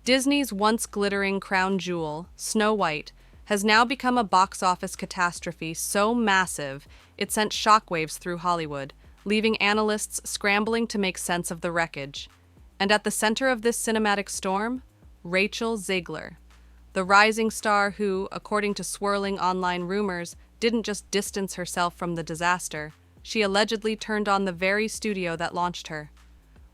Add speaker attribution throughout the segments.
Speaker 1: Disney's once glittering crown jewel, Snow White, has now become a box office catastrophe so massive it sent shockwaves through Hollywood, leaving analysts scrambling to make sense of the wreckage. And at the center of this cinematic storm, Rachel Zegler, the rising star who, according to swirling online rumors, didn't just distance herself from the disaster, she allegedly turned on the very studio that launched her.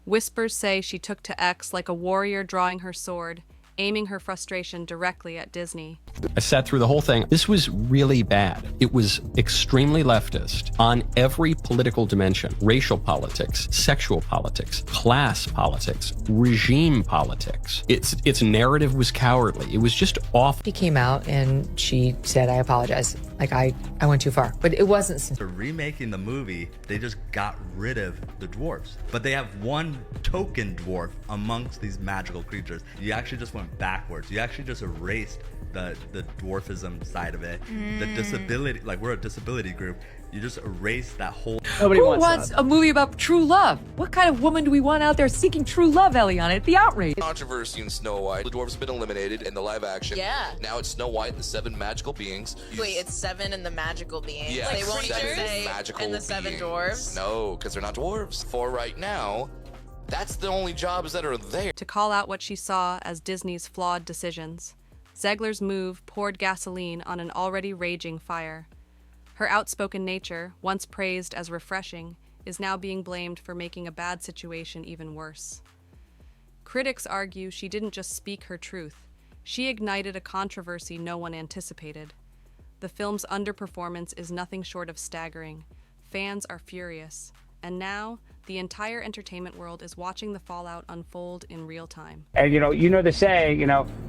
Speaker 1: Whispers say she took to X like a warrior drawing her sword, aiming her frustration directly at Disney.
Speaker 2: I sat through the whole thing. This was really bad. It was extremely leftist on every political dimension: racial politics, sexual politics, class politics, regime politics. Its narrative was cowardly. It was just awful.
Speaker 3: She came out and she said, "I apologize. Like I went too far." But it wasn't.
Speaker 4: For remaking the movie, they just got rid of the dwarves. But they have one token dwarf amongst these magical creatures. You actually just went backwards. You actually just erased the dwarfism side of it. The disability, like we're a disability group. You just erase that whole.
Speaker 3: Nobody wants a movie about true love. What kind of woman do we want out there seeking true love, Eliana? It's the outrage.
Speaker 5: Controversy in Snow White. The dwarves have been eliminated in the live action.
Speaker 6: Yeah.
Speaker 5: Now it's Snow White and the 7 magical beings.
Speaker 6: Wait, it's 7 and the magical beings.
Speaker 5: Yeah,
Speaker 6: They won't even
Speaker 5: 7
Speaker 6: say
Speaker 5: magical
Speaker 6: and the 7
Speaker 5: beings.
Speaker 6: dwarves.
Speaker 5: No, because they're not dwarves. For right now, that's the only jobs that are there.
Speaker 1: To call out what she saw as Disney's flawed decisions, Zegler's move poured gasoline on an already raging fire. Her outspoken nature, once praised as refreshing, is now being blamed for making a bad situation even worse. Critics argue she didn't just speak her truth, she ignited a controversy no one anticipated. The film's underperformance is nothing short of staggering. Fans are furious, and now the entire entertainment world is watching the fallout unfold in real time.
Speaker 7: And you know the saying,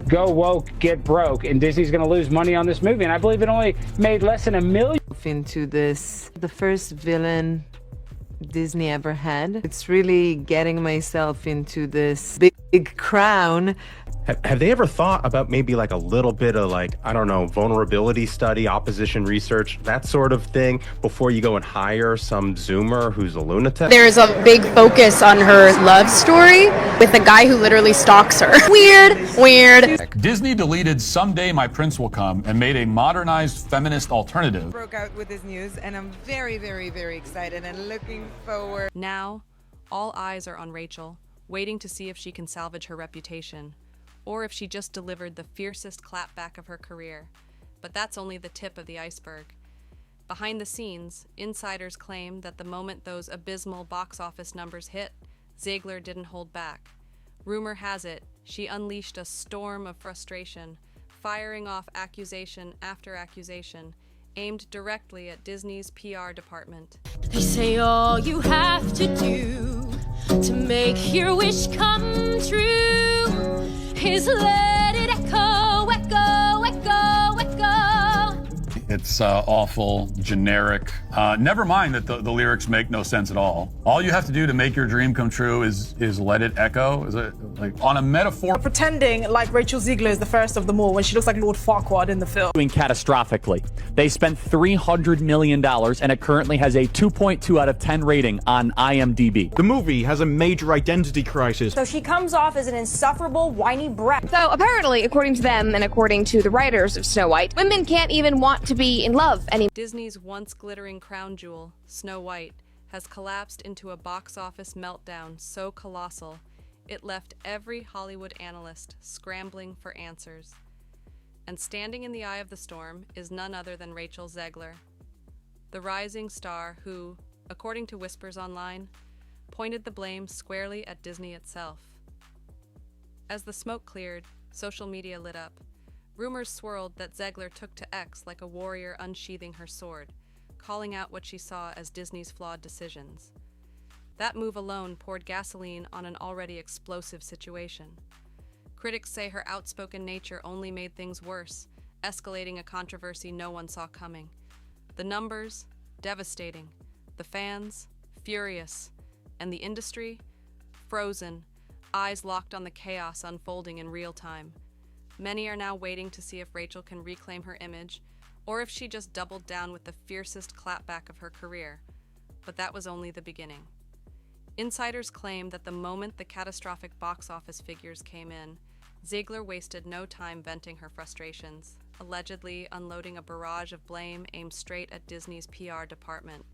Speaker 7: go woke, get broke, and Disney's going to lose money on this movie. And I believe it only made less than $1 million.
Speaker 8: Into this, the first villain Disney ever had. It's really getting myself into this big crown.
Speaker 9: Have they ever thought about maybe like a little bit of vulnerability study, opposition research, that sort of thing before you go and hire some Zoomer who's a lunatic?
Speaker 10: There's a big focus on her love story with a guy who literally stalks her. Weird.
Speaker 11: Disney deleted Someday My Prince Will Come and made a modernized feminist alternative.
Speaker 12: Broke out with this news, and I'm very, very, very excited and looking forward.
Speaker 1: Now, all eyes are on Rachel, waiting to see if she can salvage her reputation, or if she just delivered the fiercest clapback of her career. But that's only the tip of the iceberg. Behind the scenes, insiders claim that the moment those abysmal box office numbers hit, Zegler didn't hold back. Rumor has it, she unleashed a storm of frustration, firing off accusation after accusation, aimed directly at Disney's PR department.
Speaker 13: They say all you have to do to make your wish come true is let it echo, echo, echo, echo.
Speaker 11: It's awful, generic. Never mind that the lyrics make no sense at all. All you have to do to make your dream come true is let it echo. Is it like on a metaphor?
Speaker 12: Pretending like Rachel Zegler is the first of them all when she looks like Lord Farquaad in the film.
Speaker 14: Doing catastrophically. They spent $300 million and it currently has a 2.2 out of 10 rating on IMDb.
Speaker 9: The movie has a major identity crisis.
Speaker 15: So she comes off as an insufferable, whiny brat.
Speaker 10: So apparently, according to them and according to the writers of Snow White, women can't even want to be in love anymore.
Speaker 1: Disney's once glittering crown jewel, Snow White, has collapsed into a box office meltdown so colossal, it left every Hollywood analyst scrambling for answers. And standing in the eye of the storm is none other than Rachel Zegler, the rising star who, according to whispers online, pointed the blame squarely at Disney itself. As the smoke cleared, social media lit up. Rumors swirled that Zegler took to X like a warrior unsheathing her sword, calling out what she saw as Disney's flawed decisions. That move alone poured gasoline on an already explosive situation. Critics say her outspoken nature only made things worse, escalating a controversy no one saw coming. The numbers, devastating. The fans, furious. And the industry, frozen, eyes locked on the chaos unfolding in real time. Many are now waiting to see if Rachel can reclaim her image, or if she just doubled down with the fiercest clapback of her career. But that was only the beginning. Insiders claim that the moment the catastrophic box office figures came in, Zegler wasted no time venting her frustrations, allegedly unloading a barrage of blame aimed straight at Disney's PR department.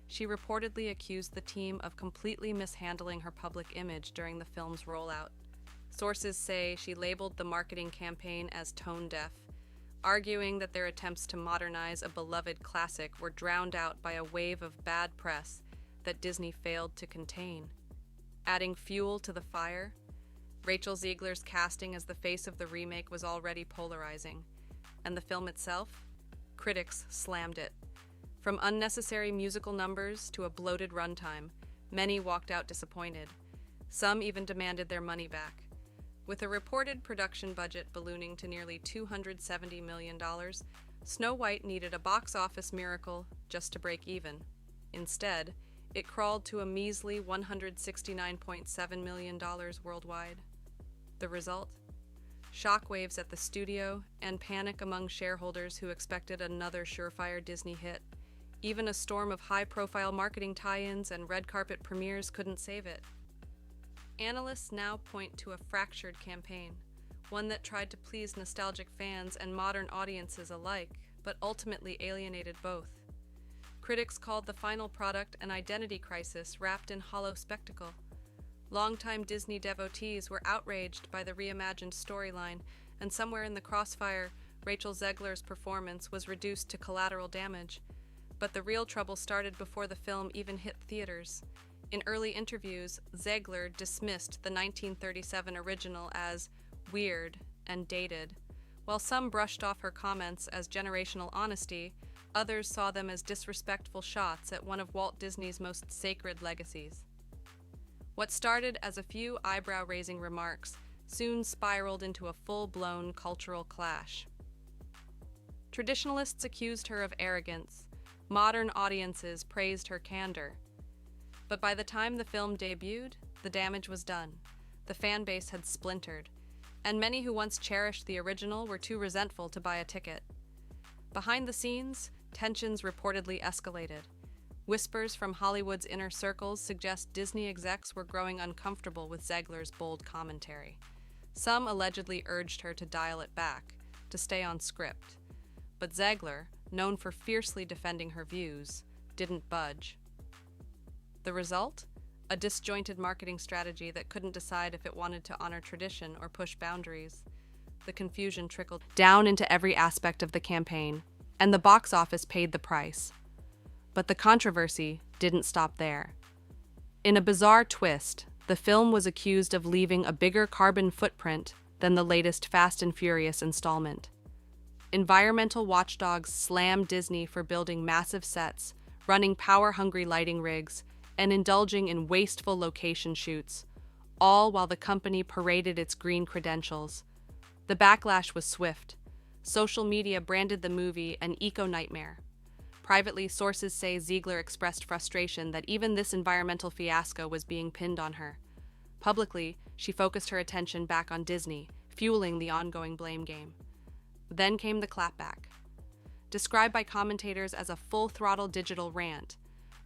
Speaker 1: She reportedly accused the team of completely mishandling her public image during the film's rollout. Sources say she labeled the marketing campaign as tone-deaf, arguing that their attempts to modernize a beloved classic were drowned out by a wave of bad press that Disney failed to contain. Adding fuel to the fire, Rachel Zegler's casting as the face of the remake was already polarizing, and the film itself? Critics slammed it. From unnecessary musical numbers to a bloated runtime, many walked out disappointed. Some even demanded their money back. With a reported production budget ballooning to nearly $270 million, Snow White needed a box office miracle just to break even. Instead, it crawled to a measly $169.7 million worldwide. The result? Shockwaves at the studio and panic among shareholders who expected another surefire Disney hit. Even a storm of high-profile marketing tie-ins and red carpet premieres couldn't save it. Analysts now point to a fractured campaign, one that tried to please nostalgic fans and modern audiences alike, but ultimately alienated both. Critics called the final product an identity crisis wrapped in hollow spectacle. Longtime Disney devotees were outraged by the reimagined storyline, and somewhere in the crossfire, Rachel Zegler's performance was reduced to collateral damage. But the real trouble started before the film even hit theaters. In early interviews, Zegler dismissed the 1937 original as weird and dated. While some brushed off her comments as generational honesty, others saw them as disrespectful shots at one of Walt Disney's most sacred legacies. What started as a few eyebrow-raising remarks soon spiraled into a full-blown cultural clash. Traditionalists accused her of arrogance. Modern audiences praised her candor. But by the time the film debuted, the damage was done. The fan base had splintered, and many who once cherished the original were too resentful to buy a ticket. Behind the scenes, tensions reportedly escalated. Whispers from Hollywood's inner circles suggest Disney execs were growing uncomfortable with Zegler's bold commentary. Some allegedly urged her to dial it back, to stay on script. But Zegler, known for fiercely defending her views, didn't budge. The result? A disjointed marketing strategy that couldn't decide if it wanted to honor tradition or push boundaries. The confusion trickled down into every aspect of the campaign, and the box office paid the price. But the controversy didn't stop there. In a bizarre twist, the film was accused of leaving a bigger carbon footprint than the latest Fast and Furious installment. Environmental watchdogs slammed Disney for building massive sets, running power-hungry lighting rigs, and indulging in wasteful location shoots, all while the company paraded its green credentials. The backlash was swift. Social media branded the movie an eco-nightmare. Privately, sources say Zegler expressed frustration that even this environmental fiasco was being pinned on her. Publicly, she focused her attention back on Disney, fueling the ongoing blame game. Then came the clapback. Described by commentators as a full-throttle digital rant,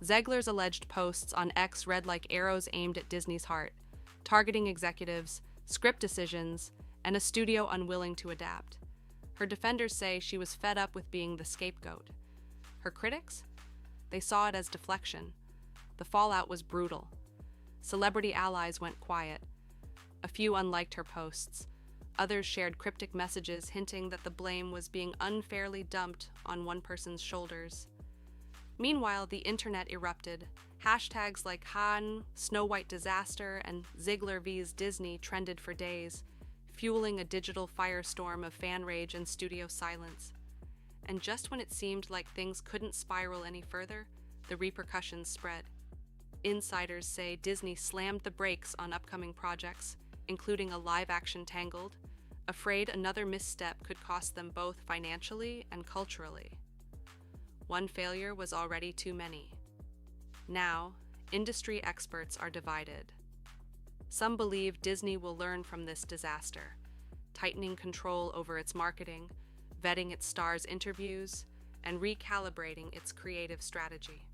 Speaker 1: Zegler's alleged posts on X read like arrows aimed at Disney's heart, targeting executives, script decisions, and a studio unwilling to adapt. Her defenders say she was fed up with being the scapegoat. Her critics? They saw it as deflection. The fallout was brutal. Celebrity allies went quiet. A few unliked her posts. Others shared cryptic messages hinting that the blame was being unfairly dumped on one person's shoulders. Meanwhile, the internet erupted. Hashtags like Han, Snow White disaster, and Zegler vs. Disney trended for days, fueling a digital firestorm of fan rage and studio silence. And just when it seemed like things couldn't spiral any further, the repercussions spread. Insiders say Disney slammed the brakes on upcoming projects, including a live-action Tangled, afraid another misstep could cost them both financially and culturally. One failure was already too many. Now, industry experts are divided. Some believe Disney will learn from this disaster, tightening control over its marketing, vetting its stars' interviews, and recalibrating its creative strategy.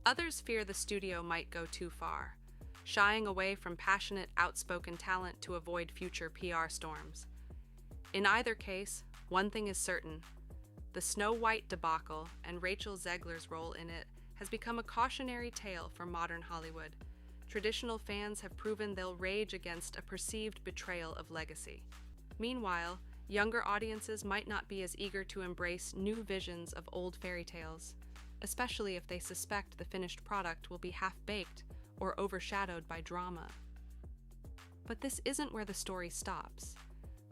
Speaker 1: Others fear the studio might go too far, shying away from passionate, outspoken talent to avoid future PR storms. In either case, one thing is certain. The Snow White debacle and Rachel Zegler's role in it has become a cautionary tale for modern Hollywood. Traditional fans have proven they'll rage against a perceived betrayal of legacy. Meanwhile, younger audiences might not be as eager to embrace new visions of old fairy tales, especially if they suspect the finished product will be half-baked or overshadowed by drama. But this isn't where the story stops.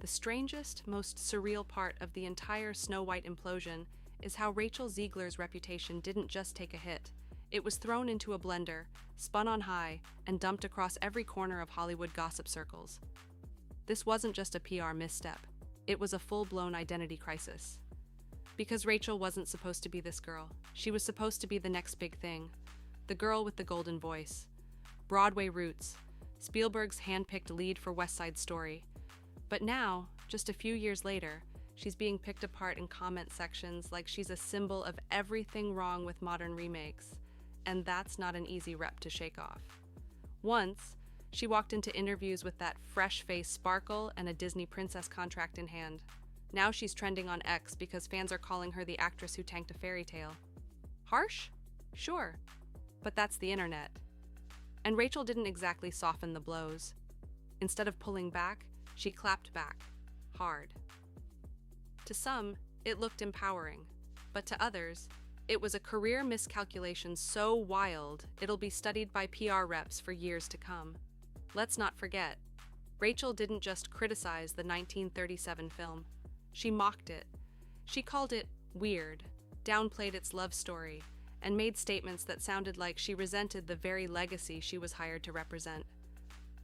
Speaker 1: The strangest, most surreal part of the entire Snow White implosion is how Rachel Zegler's reputation didn't just take a hit. It was thrown into a blender, spun on high, and dumped across every corner of Hollywood gossip circles. This wasn't just a PR misstep. It was a full-blown identity crisis. Because Rachel wasn't supposed to be this girl. She was supposed to be the next big thing. The girl with the golden voice. Broadway roots. Spielberg's hand-picked lead for West Side Story. But now, just a few years later, she's being picked apart in comment sections like she's a symbol of everything wrong with modern remakes. And that's not an easy rep to shake off. Once, she walked into interviews with that fresh-faced sparkle and a Disney princess contract in hand. Now she's trending on X because fans are calling her the actress who tanked a fairy tale. Harsh? Sure. But that's the internet. And Rachel didn't exactly soften the blows. Instead of pulling back, she clapped back. Hard. To some, it looked empowering. But to others, it was a career miscalculation so wild, it'll be studied by PR reps for years to come. Let's not forget, Rachel didn't just criticize the 1937 film. She mocked it. She called it weird, downplayed its love story, and made statements that sounded like she resented the very legacy she was hired to represent.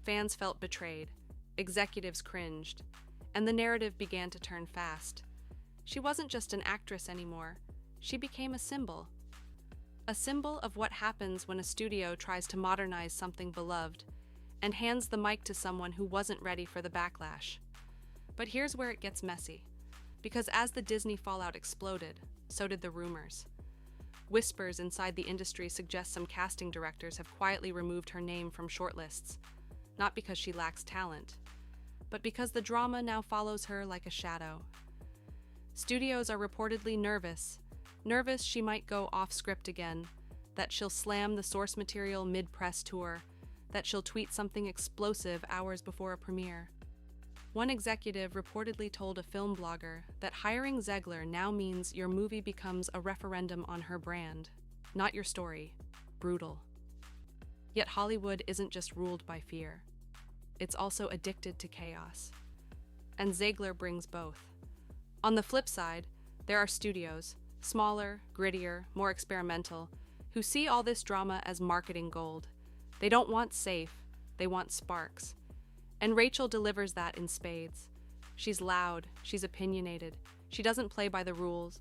Speaker 1: Fans felt betrayed, executives cringed, and the narrative began to turn fast. She wasn't just an actress anymore. She became a symbol. A symbol of what happens when a studio tries to modernize something beloved and hands the mic to someone who wasn't ready for the backlash. But here's where it gets messy. Because as the Disney fallout exploded, so did the rumors. Whispers inside the industry suggest some casting directors have quietly removed her name from shortlists, not because she lacks talent, but because the drama now follows her like a shadow. Studios are reportedly nervous she might go off script again, that she'll slam the source material mid-press tour, that she'll tweet something explosive hours before a premiere. One executive reportedly told a film blogger that hiring Zegler now means your movie becomes a referendum on her brand, not your story. Brutal. Yet Hollywood isn't just ruled by fear. It's also addicted to chaos. And Zegler brings both. On the flip side, there are studios, smaller, grittier, more experimental, who see all this drama as marketing gold. They don't want safe, they want sparks. And Rachel delivers that in spades. She's loud, she's opinionated, she doesn't play by the rules,